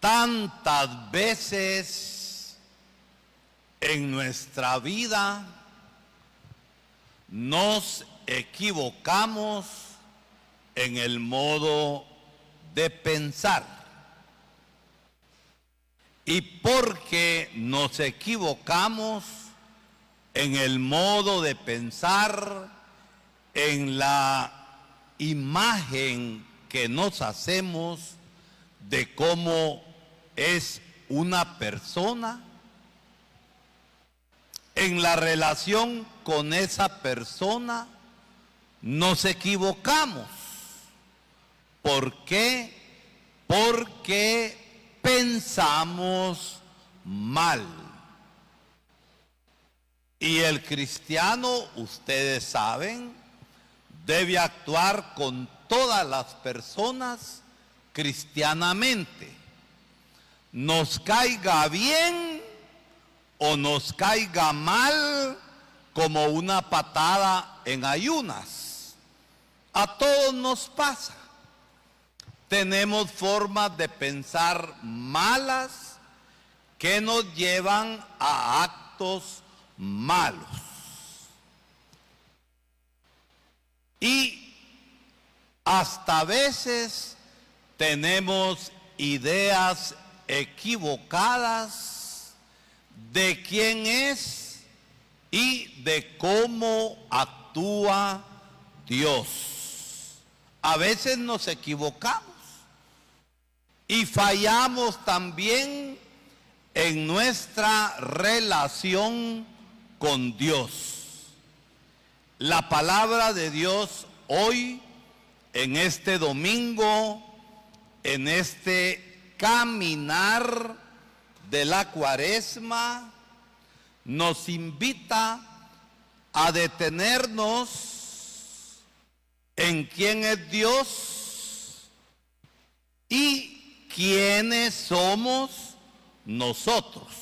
Tantas veces en nuestra vida nos equivocamos en el modo de pensar. Y porque nos equivocamos en el modo de pensar, en la imagen que nos hacemos de cómo es una persona, en la relación con esa persona, nos equivocamos. ¿Por qué? Porque pensamos mal. Y el cristiano, ustedes saben, debe actuar con todas las personas cristianamente. Nos caiga bien o nos caiga mal, como una patada en ayunas. A todos nos pasa. Tenemos formas de pensar malas que nos llevan a actos malos. Y hasta a veces tenemos ideas equivocadas de quién es y de cómo actúa Dios. A veces nos equivocamos y fallamos también en nuestra relación con Dios. La palabra de Dios hoy, en este domingo, en este caminar de la Cuaresma, nos invita a detenernos en quién es Dios y quiénes somos nosotros.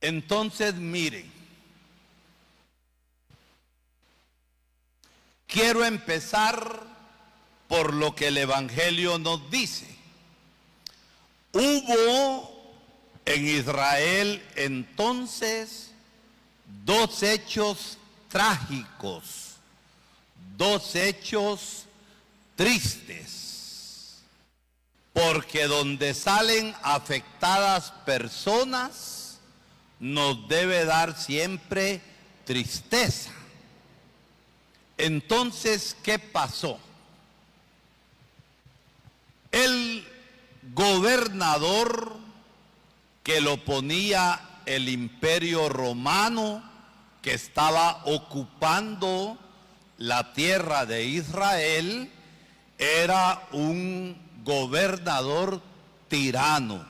Entonces, miren, quiero empezar por lo que el Evangelio nos dice. Hubo en Israel entonces dos hechos trágicos, dos hechos tristes, porque donde salen afectadas personas nos debe dar siempre tristeza. Entonces, ¿qué pasó? El gobernador que lo ponía el Imperio Romano, que estaba ocupando la tierra de Israel, era un gobernador tirano,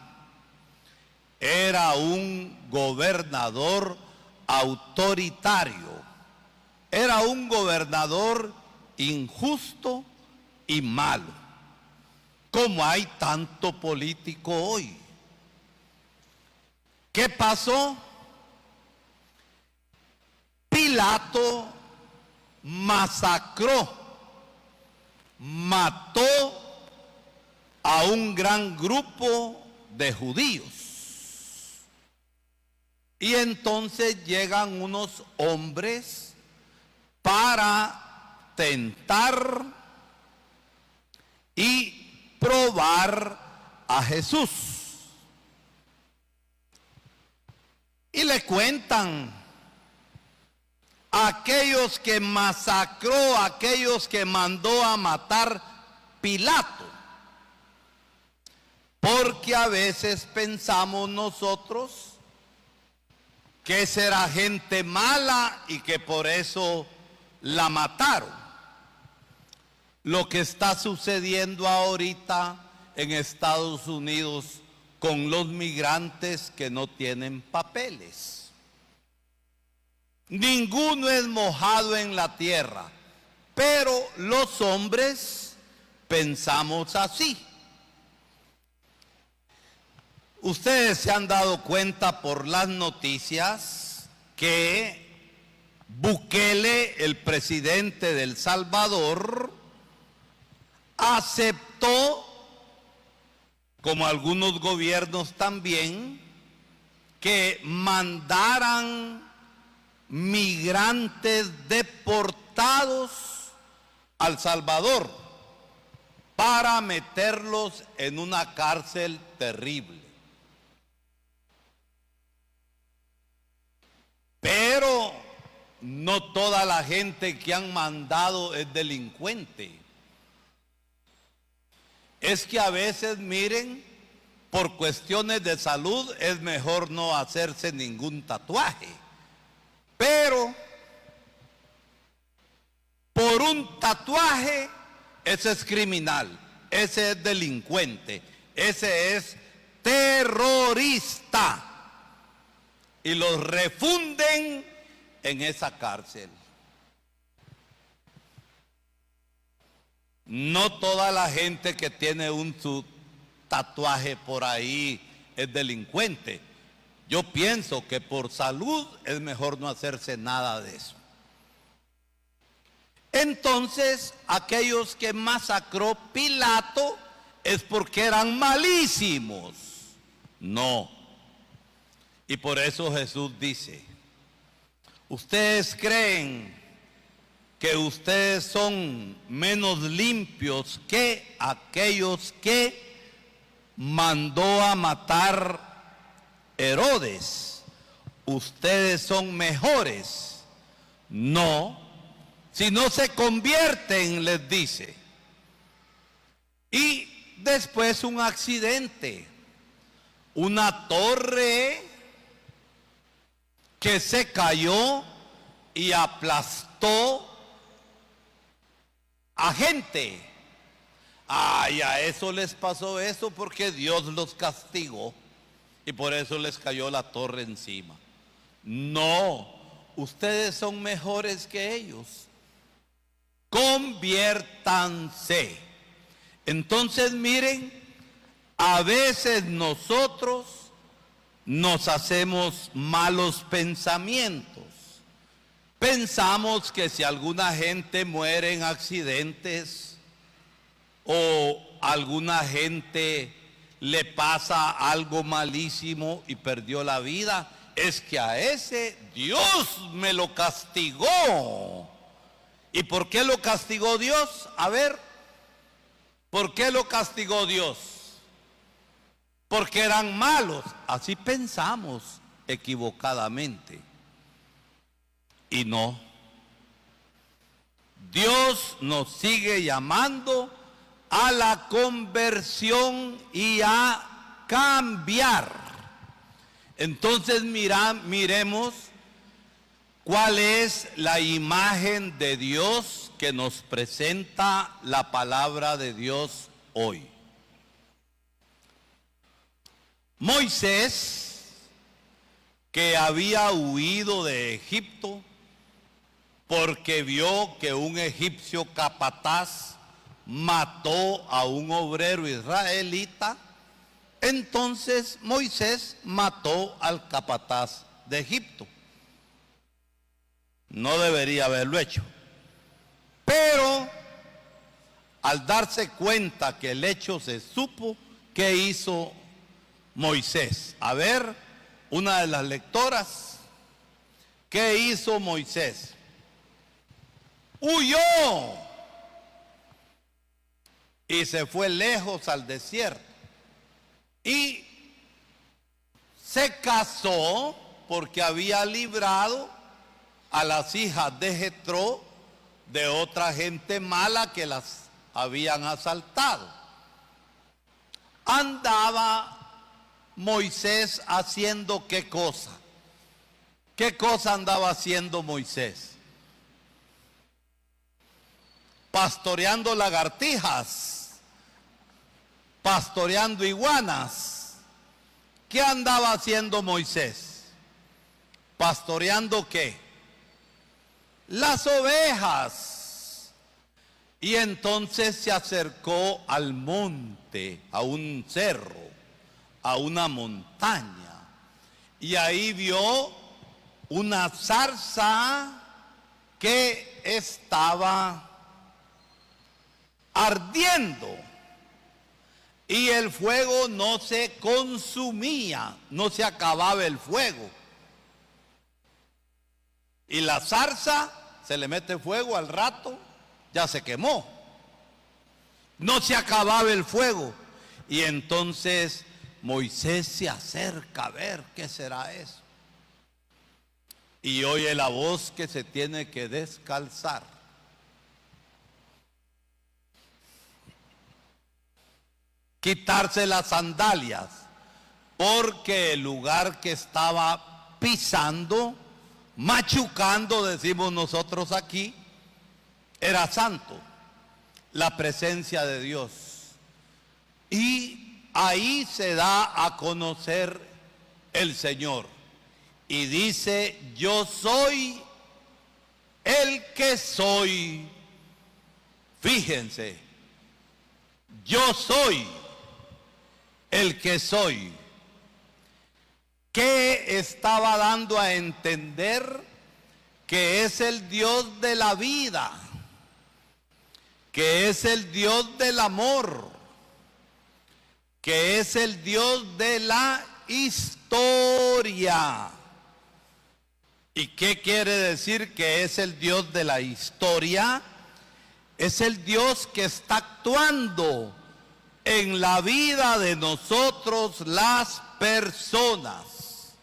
era un gobernador autoritario, era un gobernador injusto y malo, como hay tanto político hoy. ¿Qué pasó? Pilato masacró, mató a un gran grupo de judíos. Y entonces llegan unos hombres para tentar y probar a Jesús. Y le cuentan: aquellos que masacró, aquellos que mandó a matar Pilato. Porque a veces pensamos nosotros que será gente mala y que por eso la mataron. Lo que está sucediendo ahorita en Estados Unidos con los migrantes que no tienen papeles. Ninguno es mojado en la tierra, pero los hombres pensamos así. Ustedes se han dado cuenta por las noticias que Bukele, el presidente de El Salvador, aceptó como algunos gobiernos también, que mandaran migrantes deportados a El Salvador para meterlos en una cárcel terrible. Pero no toda la gente que han mandado es delincuente. Es que a veces, miren, por cuestiones de salud es mejor no hacerse ningún tatuaje. Pero por un tatuaje, ese es criminal, ese es delincuente, ese es terrorista. Y los refunden en esa cárcel. No toda la gente que tiene su tatuaje por ahí es delincuente. Yo pienso que por salud es mejor no hacerse nada de eso. Entonces, aquellos que masacró Pilato es porque eran malísimos. No. Y por eso Jesús dice, ¿ustedes creen que ustedes son menos limpios que aquellos que mandó a matar Herodes? ¿Ustedes son mejores? No, si no se convierten, les dice. Y después un accidente, una torre que se cayó y aplastó a gente. Ay, a eso les pasó eso porque Dios los castigó y por eso les cayó la torre encima. No, ustedes son mejores que ellos. Conviértanse. Entonces miren, a veces nosotros nos hacemos malos pensamientos. Pensamos que si alguna gente muere en accidentes o alguna gente le pasa algo malísimo y perdió la vida, es que a ese Dios me lo castigó. ¿Y por qué lo castigó Dios? A ver, ¿por qué lo castigó Dios? Porque eran malos. Así pensamos equivocadamente. Y no. Dios nos sigue llamando a la conversión y a cambiar. Entonces miremos cuál es la imagen de Dios que nos presenta la palabra de Dios hoy. Moisés, que había huido de Egipto porque vio que un egipcio capataz mató a un obrero israelita, entonces Moisés mató al capataz de Egipto. No debería haberlo hecho. Pero al darse cuenta que el hecho se supo, ¿qué hizo Moisés? A ver, una de las lectoras, ¿qué hizo Moisés? Huyó y se fue lejos al desierto y se casó porque había librado a las hijas de Jetro de otra gente mala que las habían asaltado. Andaba Moisés haciendo ¿qué cosa? ¿Qué cosa andaba haciendo Moisés? Pastoreando lagartijas, pastoreando iguanas. ¿Qué andaba haciendo Moisés? ¿Pastoreando qué? Las ovejas. Y entonces se acercó al monte, a un cerro, a una montaña, y ahí vio una zarza que estaba ardiendo. y el fuego no se consumía, no se acababa el fuego. Y la zarza se le mete fuego al rato, ya se quemó. No se acababa el fuego. Y entonces Moisés se acerca a ver qué será eso. Y oye la voz que se tiene que descalzar. Quitarse las sandalias, porque el lugar que estaba pisando, machucando, decimos nosotros aquí, era santo, la presencia de Dios. Y ahí se da a conocer el Señor. Y dice, yo soy el que soy. Fíjense, yo soy el que soy. ¿Qué estaba dando a entender? Que es el Dios de la vida, que es el Dios del amor, que es el Dios de la historia. ¿Y qué quiere decir que es el Dios de la historia? Es el Dios que está actuando en la vida de nosotros las personas.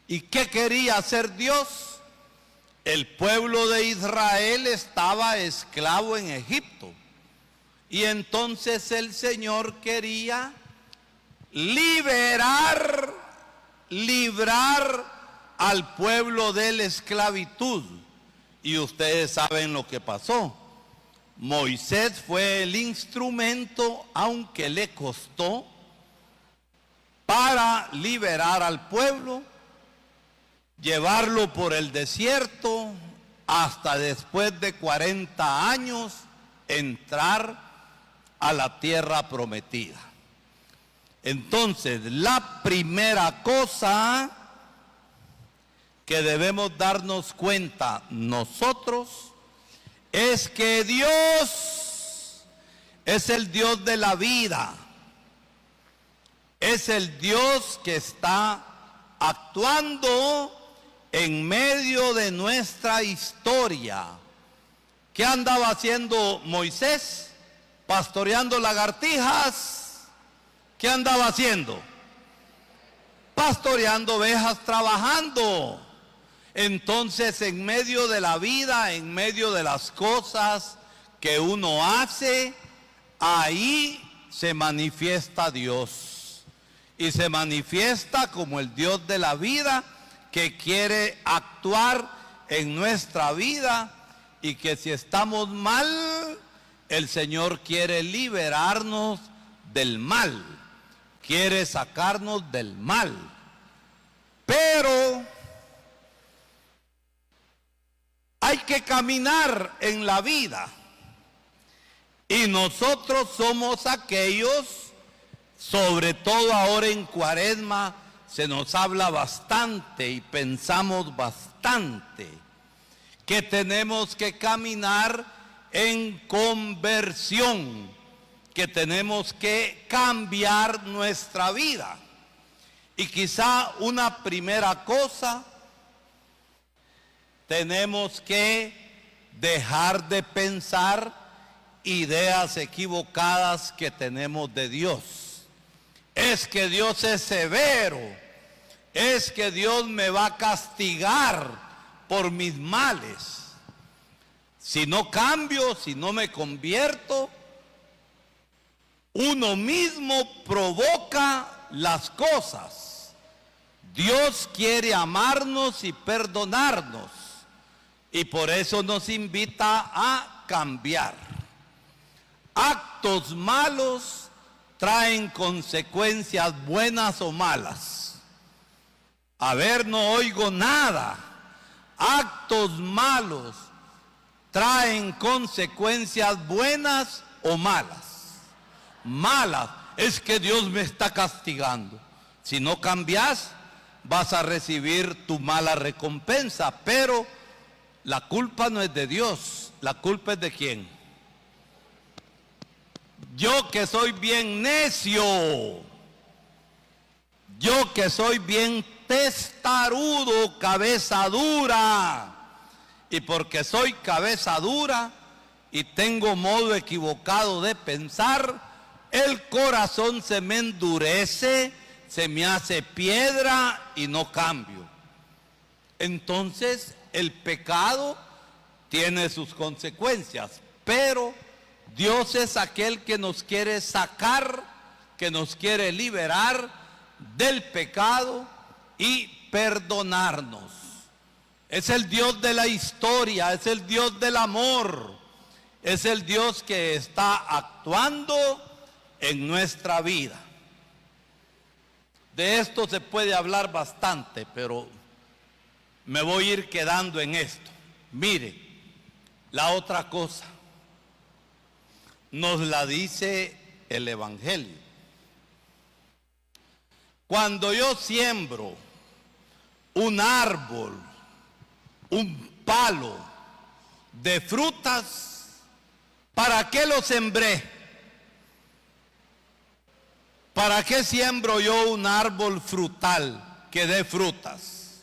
¿Y qué quería hacer Dios? El pueblo de Israel estaba esclavo en Egipto. Y entonces el Señor quería librar al pueblo de la esclavitud. Y ustedes saben lo que pasó. Moisés fue el instrumento, aunque le costó, para liberar al pueblo, llevarlo por el desierto, hasta después de 40 años, entrar a la tierra prometida. Entonces, la primera cosa que debemos darnos cuenta nosotros es que Dios es el Dios de la vida, es el Dios que está actuando en medio de nuestra historia. ¿Qué andaba haciendo Moisés? Pastoreando lagartijas. ¿Qué andaba haciendo? Pastoreando ovejas, trabajando. Entonces, en medio de la vida, en medio de las cosas que uno hace, ahí se manifiesta Dios. Y se manifiesta como el Dios de la vida, que quiere actuar en nuestra vida, y que si estamos mal, el Señor quiere liberarnos del mal, quiere sacarnos del mal. Pero hay que caminar en la vida, y nosotros somos aquellos, sobre todo ahora en Cuaresma, se nos habla bastante y pensamos bastante que tenemos que caminar en conversión, que tenemos que cambiar nuestra vida. Y quizá una primera cosa, tenemos que dejar de pensar ideas equivocadas que tenemos de Dios. Es que Dios es severo, es que Dios me va a castigar por mis males. Si no cambio, si no me convierto, uno mismo provoca las cosas. Dios quiere amarnos y perdonarnos, y por eso nos invita a cambiar. Actos malos traen consecuencias buenas o malas. A ver, no oigo nada. Actos malos traen consecuencias buenas o malas. Malas, es que Dios me está castigando. Si no cambias, vas a recibir tu mala recompensa, pero la culpa no es de Dios. ¿La culpa es de quién? yo que soy bien necio, yo que soy bien testarudo, cabeza dura, y porque soy cabeza dura y tengo modo equivocado de pensar, el corazón se me endurece, se me hace piedra y no cambio. Entonces el pecado tiene sus consecuencias, pero Dios es aquel que nos quiere sacar, que nos quiere liberar del pecado y perdonarnos. Es el Dios de la historia, es el Dios del amor, es el Dios que está actuando en nuestra vida. De esto se puede hablar bastante, pero me voy a ir quedando en esto. Mire, la otra cosa nos la dice el Evangelio. Cuando yo siembro un árbol, un palo de frutas, ¿para qué lo sembré? ¿Para qué siembro yo un árbol frutal que dé frutas?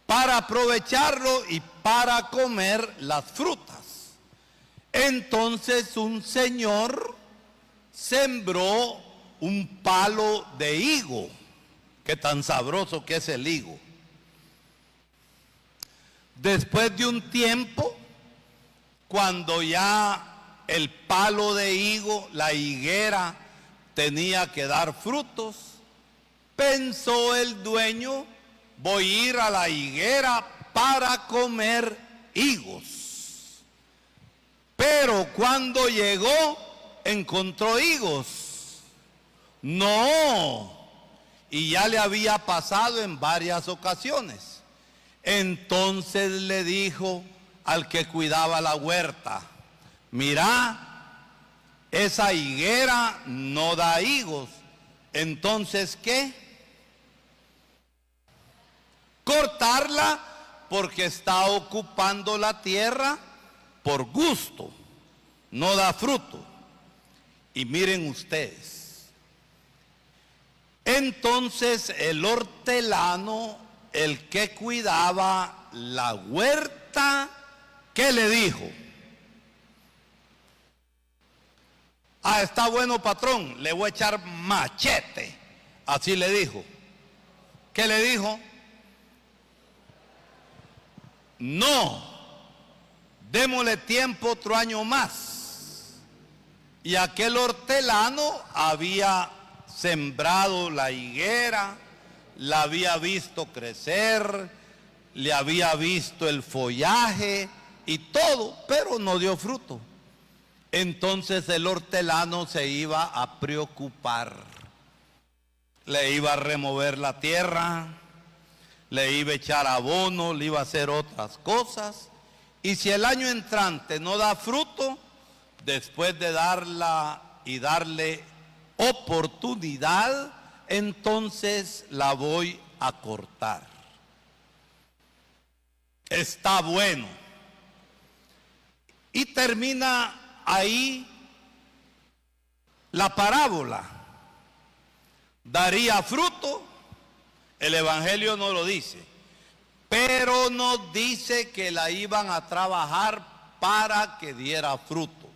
Para aprovecharlo y para comer las frutas. Entonces un señor sembró un palo de higo. Qué tan sabroso que es el higo. Después de un tiempo, cuando ya el palo de higo, la higuera, tenía que dar frutos, pensó el dueño: voy a ir a la higuera para comer higos. Pero cuando llegó, encontró higos. No, y ya le había pasado en varias ocasiones. Entonces le dijo al que cuidaba la huerta: mira, esa higuera no da higos. Entonces, ¿qué? Cortarla, porque está ocupando la tierra por gusto, no da fruto. Y miren ustedes, entonces el hortelano, el que cuidaba la huerta, ¿qué le dijo? Ah, está bueno, patrón, le voy a echar machete. Así le dijo. ¿Qué le dijo? No, démosle tiempo otro año más. Y aquel hortelano había sembrado la higuera, la había visto crecer, le había visto el follaje y todo, pero no dio fruto. Entonces el hortelano se iba a preocupar, le iba a remover la tierra, le iba a echar abono, le iba a hacer otras cosas, y si el año entrante no da fruto, después de darle oportunidad, entonces la voy a cortar. Está bueno. Y termina ahí la parábola. ¿Daría fruto? El Evangelio no lo dice, pero nos dice que la iban a trabajar para que diera fruto.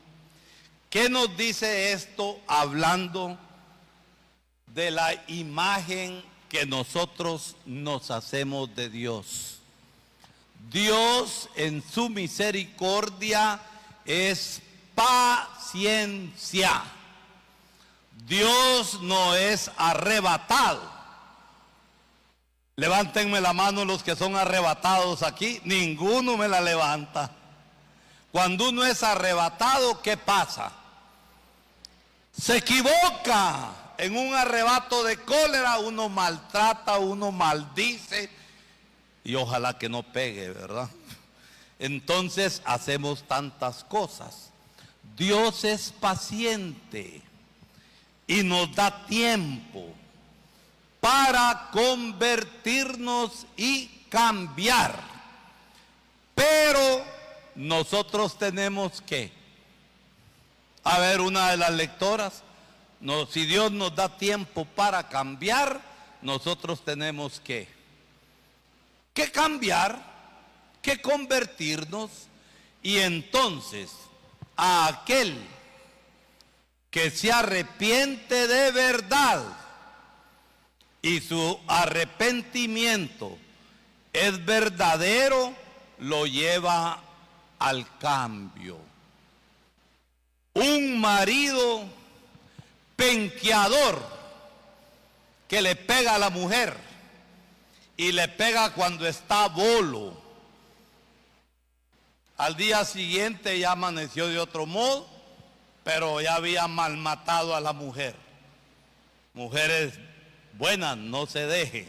¿Qué nos dice esto hablando de la imagen que nosotros nos hacemos de Dios? Dios en su misericordia es paciencia. Dios no es arrebatado. Levántenme la mano los que son arrebatados aquí. Ninguno me la levanta. Cuando uno es arrebatado, ¿qué pasa? Se equivoca. En un arrebato de cólera uno maltrata, uno maldice. Y ojalá que no pegue, ¿verdad? Entonces hacemos tantas cosas. Dios es paciente y nos da tiempo para convertirnos y cambiar. Pero nosotros tenemos que A ver, una de las lectoras, no, si Dios nos da tiempo para cambiar, nosotros tenemos que cambiar, que convertirnos, y entonces a aquel que se arrepiente de verdad y su arrepentimiento es verdadero, lo lleva al cambio. Un marido penqueador que le pega a la mujer y le pega cuando está bolo, al día siguiente ya amaneció de otro modo, pero ya había malmatado a la mujer. Mujeres buenas, no se dejen,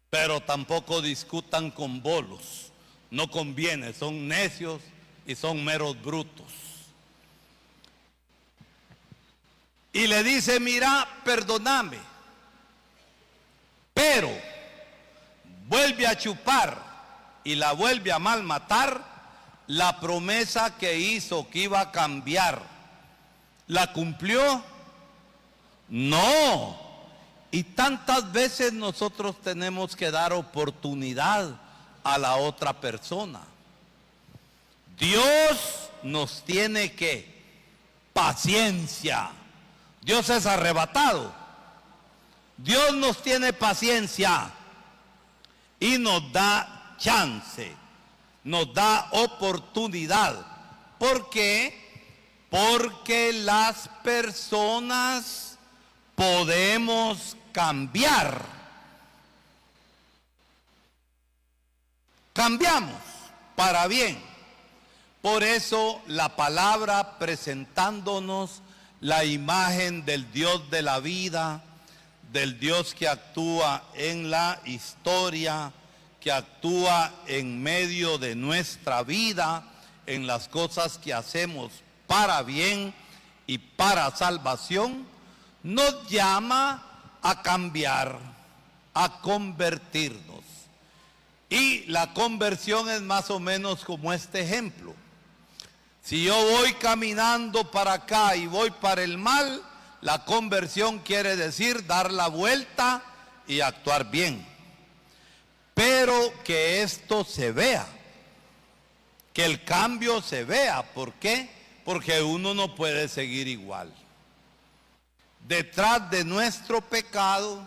pero tampoco discutan con bolos, no conviene, son necios y son meros brutos. Y le dice, mira, perdóname, pero vuelve a chupar y la vuelve a malmatar. La promesa que hizo que iba a cambiar, ¿la cumplió? No. Y tantas veces nosotros tenemos que dar oportunidad a la otra persona. Dios nos tiene que paciencia. Dios es arrebatado. Dios nos tiene paciencia y nos da chance, nos da oportunidad. ¿Por qué? Porque las personas podemos cambiar. Cambiamos para bien. Por eso la palabra presentándonos la imagen del Dios de la vida, del Dios que actúa en la historia, que actúa en medio de nuestra vida, en las cosas que hacemos para bien y para salvación, nos llama a cambiar, a convertirnos. Y la conversión es más o menos como este ejemplo. Si yo voy caminando para acá y voy para el mal, la conversión quiere decir dar la vuelta y actuar bien. Pero que esto se vea, que el cambio se vea. ¿Por qué? Porque uno no puede seguir igual. Detrás de nuestro pecado,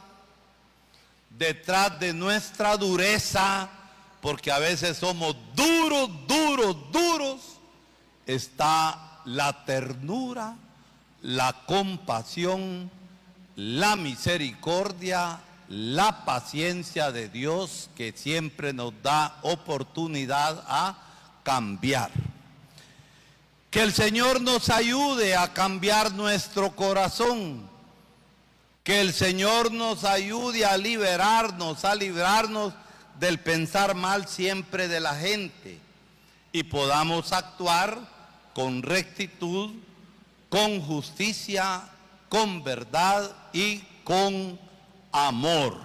detrás de nuestra dureza, porque a veces somos duros, está la ternura, la compasión, la misericordia, la paciencia de Dios, que siempre nos da oportunidad a cambiar. Que el Señor nos ayude a cambiar nuestro corazón. Que el Señor nos ayude a librarnos del pensar mal siempre de la gente, y podamos actuar con rectitud, con justicia, con verdad y con amor.